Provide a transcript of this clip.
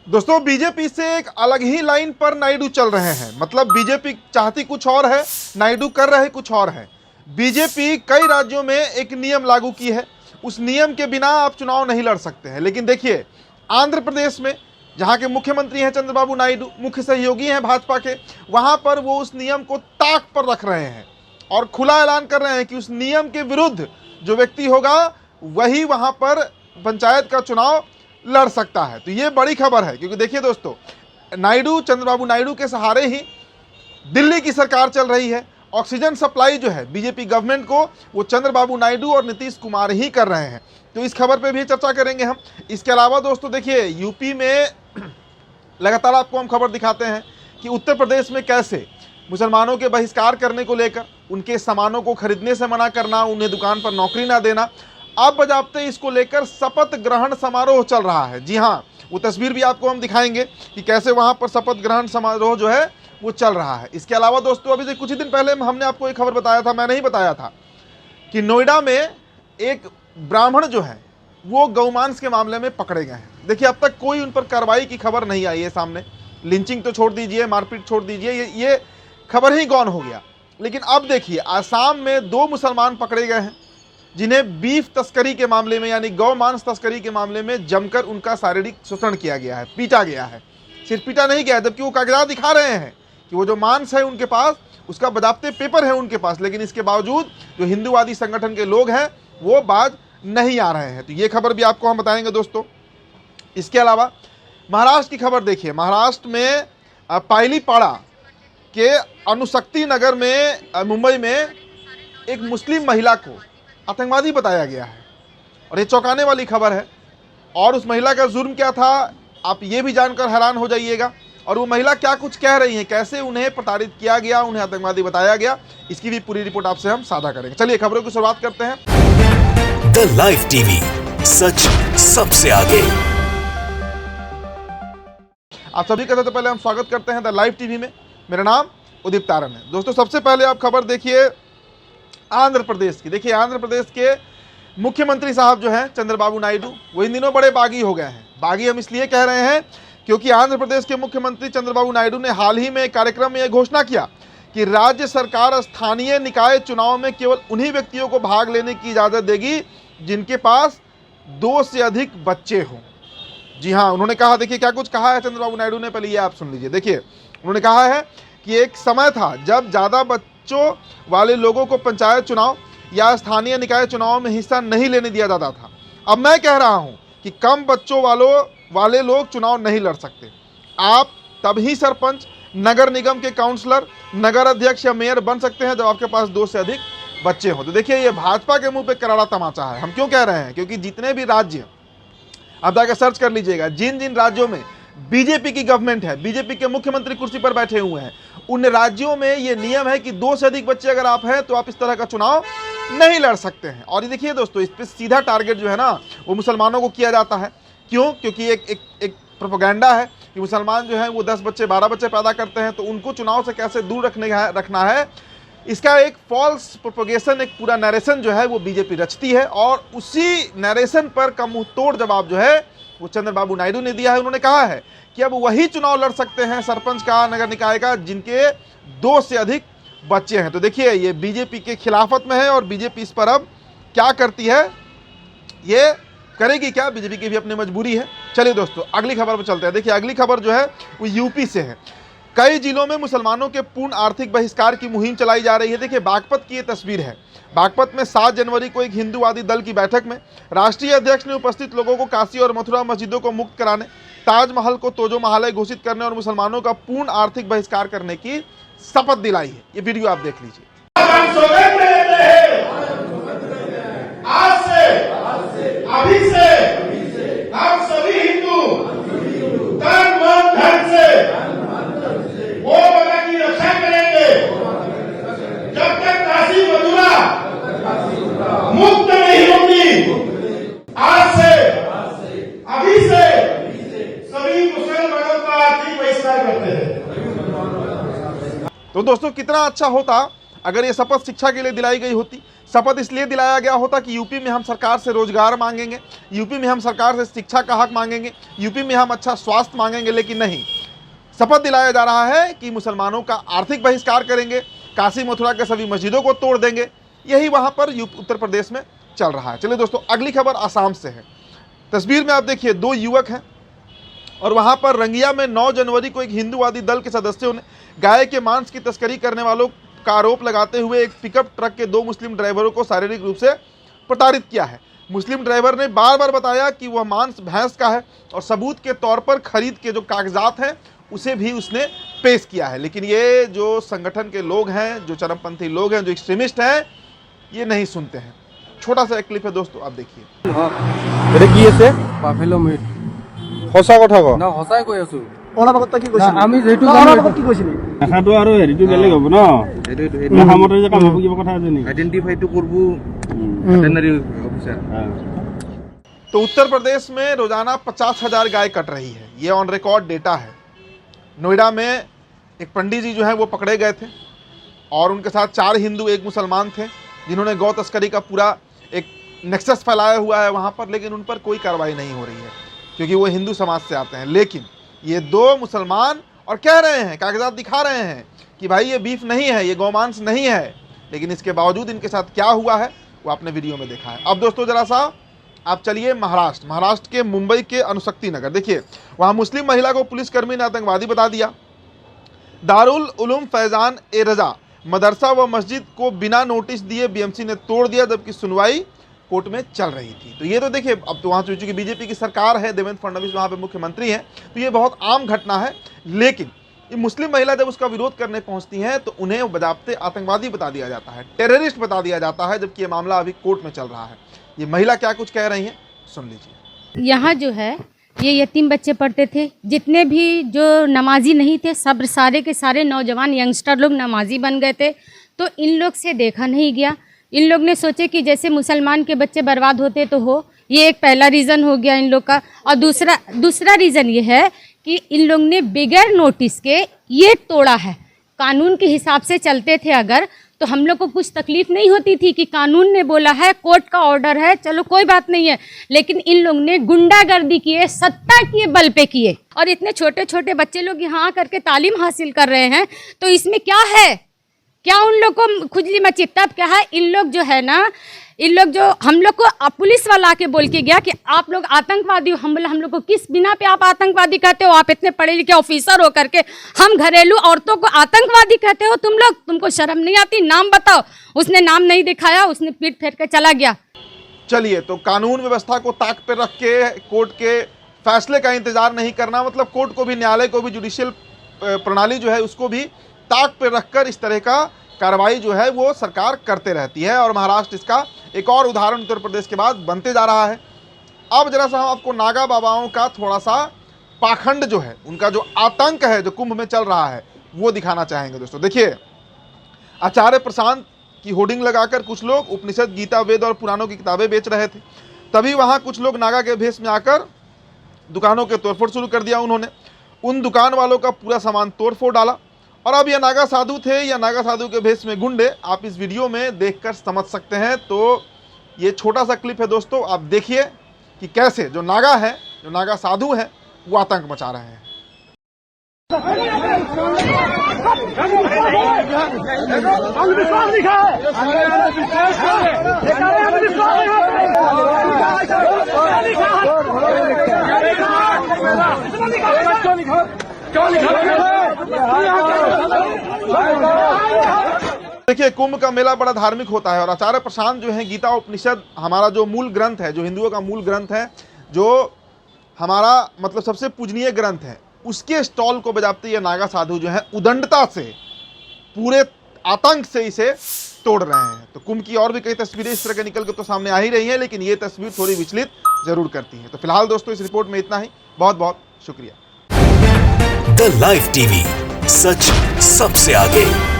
दोस्तों बीजेपी से एक अलग ही लाइन पर नायडू चल रहे हैं। मतलब बीजेपी चाहती कुछ और है, नायडू कर रहे कुछ और है। बीजेपी कई राज्यों में एक नियम लागू की है, उस नियम के बिना आप चुनाव नहीं लड़ सकते हैं। लेकिन देखिए आंध्र प्रदेश में जहां के मुख्यमंत्री हैं चंद्रबाबू नायडू, मुख्य सहयोगी हैं भाजपा के, वहां पर वो उस नियम को ताक पर रख रहे हैं और खुला ऐलान कर रहे हैं कि उस नियम के विरुद्ध जो व्यक्ति होगा वही वहां पर पंचायत का चुनाव लड़ सकता है। तो ये बड़ी खबर है, क्योंकि देखिए दोस्तों नायडू, चंद्रबाबू नायडू के सहारे ही दिल्ली की सरकार चल रही है। ऑक्सीजन सप्लाई जो है बीजेपी गवर्नमेंट को, वो चंद्रबाबू नायडू और नीतीश कुमार ही कर रहे हैं। तो इस खबर पे भी चर्चा करेंगे हम। इसके अलावा दोस्तों देखिए यूपी में लगातार आपको हम खबर दिखाते हैं कि उत्तर प्रदेश में कैसे मुसलमानों के बहिष्कार करने को लेकर, उनके सामानों को खरीदने से मना करना, उन्हें दुकान पर नौकरी ना देना, अब बजाबते इसको लेकर शपथ ग्रहण समारोह चल रहा है। जी हाँ, वो तस्वीर भी आपको हम दिखाएंगे कि कैसे वहां पर शपथ ग्रहण समारोह जो है वो चल रहा है। इसके अलावा दोस्तों अभी से कुछ ही दिन पहले हमने आपको एक खबर बताया था, मैं नहीं बताया था, कि नोएडा में एक ब्राह्मण जो है वो गौमांस के मामले में पकड़े गए हैं। देखिए अब तक कोई उन पर कार्रवाई की खबर नहीं आई है सामने। लिंचिंग तो छोड़ दीजिए, मारपीट छोड़ दीजिए, ये खबर ही गौन हो गया। लेकिन अब देखिए आसाम में 2 मुसलमान पकड़े गए हैं जिन्हें बीफ तस्करी के मामले में, यानी गौ मांस तस्करी के मामले में जमकर उनका शारीरिक शोषण किया गया है, पीटा गया है। सिर्फ पीटा नहीं गया, जबकि वो कागजात दिखा रहे हैं कि वो जो मांस है उनके पास, उसका बजाबते पेपर है उनके पास, लेकिन इसके बावजूद जो हिंदूवादी संगठन के लोग हैं वो बाज नहीं आ रहे हैं। तो ये खबर भी आपको हम बताएंगे दोस्तों। इसके अलावा महाराष्ट्र की खबर देखिए, महाराष्ट्र में पायलीपाड़ा के अनुशक्ति नगर में मुंबई में एक मुस्लिम महिला को आतंकवादी बताया गया है और ये चौंकाने वाली खबर है। और उस महिला का जुर्म क्या था आप ये भी जानकर हैरान हो जाइएगा, और वो महिला क्या कुछ कह रही है, कैसे उन्हें प्रताड़ित किया गया, उन्हें आतंकवादी बताया गया, इसकी भी पूरी रिपोर्ट आपसे हम साझा करेंगे। चलिए खबरों की शुरुआत करते हैं। द लाइव टीवी, सच सबसे आगे। आप सभी का सबसे पहले हम स्वागत करते हैं द लाइव टीवी में। मेरा नाम उदित तारन है। दोस्तों सबसे पहले आप खबर देखिए आंध्र प्रदेश की। देखिए आंध्र प्रदेश के मुख्यमंत्री साहब जो हैं चंद्रबाबू नायडू, वो इन दिनों बड़े बागी हो गए हैं। बागी हम इसलिए कह रहे हैं क्योंकि आंध्र प्रदेश के मुख्यमंत्री चंद्रबाबू नायडू ने हाल ही में एक कार्यक्रम में यह घोषणा किया कि राज्य सरकार स्थानीय निकाय चुनाव में केवल उन्हीं व्यक्तियों को भाग लेने की इजाज़त देगी जिनके पास 2 से अधिक बच्चे हों। जी हाँ, उन्होंने कहा, देखिए क्या कुछ कहा है चंद्रबाबू नायडू ने, पहले ये आप सुन लीजिए। देखिए उन्होंने कहा है कि एक समय था जब ज़्यादा बच्चों वाले लोगों को पंचायत चुनाव या स्थानीय निकाय चुनाव में हिस्सा नहीं लेने दिया जाता था। अब मैं कह रहा हूं कि कम बच्चों वाले लोग चुनाव नहीं लड़ सकते। आप तभी सरपंच, नगर निगम के काउंसलर, नगर अध्यक्ष या मेयर बन सकते हैं जब आपके पास 2 से अधिक बच्चे हों। तो देखिए ये भाजपा के मुंह पे करारा तमाचा है। हम क्यों कह रहे हैं, क्योंकि जितने भी राज्य, आप जाकर सर्च कर लीजिएगा, जिन जिन राज्यों में बीजेपी की गवर्नमेंट है, बीजेपी के मुख्यमंत्री कुर्सी पर बैठे हुए हैं, उन राज्यों में ये नियम है कि 2 से अधिक बच्चे अगर आप हैं तो आप इस तरह का चुनाव नहीं लड़ सकते हैं। और ये देखिए दोस्तों, इस पर सीधा टारगेट जो है ना वो मुसलमानों को किया जाता है। क्यों? क्योंकि एक प्रोपेगेंडा है कि मुसलमान जो है वो 10 बच्चे 12 बच्चे पैदा करते हैं, तो उनको चुनाव से कैसे दूर रखना है, इसका एक फॉल्स प्रोपोगेशन, एक पूरा नरेशन जो है वो बीजेपी रचती है। और उसी नरेशन पर का मुंह तोड़ जवाब जो है वो चंद्रबाबू नायडू ने दिया है। उन्होंने कहा है कि अब वही चुनाव लड़ सकते हैं सरपंच का, नगर निकाय का, जिनके 2 से अधिक बच्चे हैं। तो देखिए ये बीजेपी के खिलाफत में है और बीजेपी इस पर अब क्या करती है, ये करेगी क्या, बीजेपी की भी अपनी मजबूरी है। चलिए दोस्तों अगली खबर पर चलते हैं। देखिए अगली खबर जो है वो यूपी से है। कई जिलों में मुसलमानों के पूर्ण आर्थिक बहिष्कार की मुहिम चलाई जा रही है। देखिए बागपत की ये तस्वीर है। बागपत में 7 जनवरी को एक हिंदूवादी दल की बैठक में राष्ट्रीय अध्यक्ष ने उपस्थित लोगों को काशी और मथुरा मस्जिदों को मुक्त कराने, ताजमहल को तोजो महालय घोषित करने और मुसलमानों का पूर्ण आर्थिक बहिष्कार करने की शपथ दिलाई है। ये वीडियो आप देख लीजिए। आज से अभी से हम सभी हिंदू तन मन धन से वो जगह की रक्षा करेंगे जब तक काशी मथुरा मुक्त नहीं होगी। आज से अभी से सभी मुसलमानों का आर्थिक बहिष्कार करते हैं। तो दोस्तों कितना अच्छा होता अगर ये शपथ शिक्षा के लिए दिलाई गई होती, शपथ इसलिए दिलाया गया होता कि यूपी में हम सरकार से रोजगार मांगेंगे, यूपी में हम सरकार से शिक्षा का हक मांगेंगे, यूपी में हम अच्छा स्वास्थ्य मांगेंगे, लेकिन नहीं, शपथ दिलाया जा रहा है कि मुसलमानों का आर्थिक बहिष्कार करेंगे, काशी मथुरा के सभी मस्जिदों को तोड़ देंगे। यही वहाँ पर उत्तर प्रदेश में चल रहा है। चलिए दोस्तों, अगली खबर आसाम से है। तस्वीर में आप देखिए 2 युवक हैं और वहाँ पर रंगिया में 9 जनवरी को एक हिंदूवादी दल के सदस्यों ने गाय के मांस की तस्करी करने वालों का आरोप लगाते हुए एक पिकअप ट्रक के 2 मुस्लिम ड्राइवरों को शारीरिक रूप से प्रताड़ित किया है। मुस्लिम ड्राइवर ने बार बार बताया कि वह मांस भैंस का है और सबूत के तौर पर खरीद के जो कागजात हैं उसे भी उसने पेश किया है। लेकिन ये जो संगठन के लोग हैं, जो चरमपंथी लोग हैं, जो एक्सट्रीमिस्ट हैं, ये नहीं सुनते हैं। छोटा सा एक क्लिप है दोस्तों, आप देखिए। এটা কি আছে বাফেলো মিট সঁচা কথা ক না সঁচাই কৈ আছো অলপ আগত তই কি কৈছিলি আমি যেহেতু অলপ আগত কি কৈছিলি দেখাটো আৰু হেৰিটো বেলেগ হ'ব ন দেখামতে যে কাম হ'ব কিবা কথা আছে নেকি আইডেন্টিফাইটো করব ভেটেরিনারি অফিসার। तो उत्तर प्रदेश में रोजाना 50,000 गाय कट रही है। ये ऑन रिकॉर्ड डेटा है। नोएडा में एक पंडित जी जो है वो पकड़े गए थे और उनके साथ 4 हिंदू 1 मुसलमान थे, जिन्होंने गौ तस्करी का पूरा एक नेक्सस फैलाया हुआ है वहाँ पर, लेकिन उन पर कोई कार्रवाई नहीं हो रही है क्योंकि वो हिंदू समाज से आते हैं। लेकिन ये 2 मुसलमान और कह रहे हैं, कागजात दिखा रहे हैं कि भाई ये बीफ नहीं है, ये गौमांस नहीं है, लेकिन इसके बावजूद इनके साथ क्या हुआ है वो आपने वीडियो में देखा है। अब दोस्तों जरा सा आप चलिए महाराष्ट्र के मुंबई के अणुशक्ति नगर देखिए। वहाँ मुस्लिम महिला को पुलिसकर्मी ने आतंकवादी बता दिया। दारुल उलूम फैजान ए रजा मदरसा व मस्जिद को बिना नोटिस दिए बीएमसी ने तोड़ दिया, जबकि सुनवाई कोर्ट में चल रही थी। तो ये तो देखिए, अब तो वहाँ चूंकि बीजेपी की सरकार है, देवेंद्र फडणवीस वहाँ पे मुख्यमंत्री हैं, तो ये बहुत आम घटना है। लेकिन ये मुस्लिम महिला जब उसका विरोध करने पहुँचती हैं तो उन्हें बजाबते आतंकवादी बता दिया जाता है, टेररिस्ट बता दिया जाता है, जबकि ये मामला अभी कोर्ट में चल रहा है। ये महिला क्या कुछ कह रही हैं, सुन लीजिए। यहाँ जो है ये यतीम बच्चे पढ़ते थे, जितने भी जो नमाजी नहीं थे सब सारे के सारे नौजवान यंगस्टर लोग नमाजी बन गए थे। तो इन लोग से देखा नहीं गया। इन लोग ने सोचे कि जैसे मुसलमान के बच्चे बर्बाद होते तो हो, ये एक पहला रीज़न हो गया इन लोग का। और दूसरा रीज़न ये है कि इन लोग ने बगैर नोटिस के ये तोड़ा है। कानून के हिसाब से चलते थे अगर, तो हम लोग को कुछ तकलीफ नहीं होती थी कि कानून ने बोला है, कोर्ट का ऑर्डर है, चलो कोई बात नहीं है। लेकिन इन लोग ने गुंडागर्दी किए, सत्ता के बल पे किए, और इतने छोटे छोटे बच्चे लोग यहाँ करके तालीम हासिल कर रहे हैं। तो इसमें क्या है, क्या उन लोग को खुजली मची? तब क्या है, इन लोग जो है ना, इन लोग जो हम लोग को पुलिस वाला आके बोल के गया कि आप लोग आतंकवादी हो। हम बोले हम लोग को किस बिना पे आप आतंकवादी कहते हो? आप इतने पढ़े लिखे ऑफिसर हो करके हम घरेलू औरतों को आतंकवादी कहते हो तुम लोग? तुमको शर्म नहीं आती? नाम बताओ। उसने नाम नहीं दिखाया, उसने पीठ फेर के चला गया। चलिए, तो कानून व्यवस्था को ताक पे रख के कोर्ट के फैसले का इंतजार नहीं करना, मतलब कोर्ट को भी, न्यायालय को भी, जुडिशियल प्रणाली जो है उसको भी ताक पे रखकर इस तरह का कार्रवाई जो है वो सरकार करते रहती है। और महाराष्ट्र इसका एक और उदाहरण उत्तर प्रदेश के बाद बनते जा रहा है। अब जरा सा हम आपको नागा बाबाओं का थोड़ा सा पाखंड जो है, उनका जो आतंक है जो कुंभ में चल रहा है, वो दिखाना चाहेंगे दोस्तों। देखिए, आचार्य प्रशांत की होर्डिंग लगाकर कुछ लोग उपनिषद, गीता, वेद और पुराणों की किताबें बेच रहे थे। तभी वहाँ कुछ लोग नागा के भेष में आकर दुकानों के तोड़फोड़ शुरू कर दिया। उन्होंने उन दुकान वालों का पूरा सामान तोड़फोड़ डाला। और अब ये नागा साधु थे या नागा साधु के भेष में गुंडे, आप इस वीडियो में देखकर समझ सकते हैं। तो ये छोटा सा क्लिप है दोस्तों, आप देखिए कि कैसे जो नागा है, जो नागा साधु हैं, वो आतंक मचा रहे हैं। देखिए, कुंभ का मेला बड़ा धार्मिक होता है और आचार्य प्रशांत जो है, गीता उपनिषद हमारा जो मूल ग्रंथ है, जो हिंदुओं का मूल ग्रंथ है, जो हमारा मतलब सबसे पूजनीय ग्रंथ है, उसके स्टॉल को बजाते ये नागा साधु जो है उदंडता से, पूरे आतंक से इसे तोड़ रहे हैं। तो कुंभ की और भी कई तस्वीरें इस तरह के निकल के तो सामने आ ही रही हैं, लेकिन ये तस्वीर थोड़ी विचलित जरूर करती है। तो फिलहाल दोस्तों इस रिपोर्ट में इतना ही। बहुत बहुत शुक्रिया। द लाइव टीवी, सच सबसे आगे।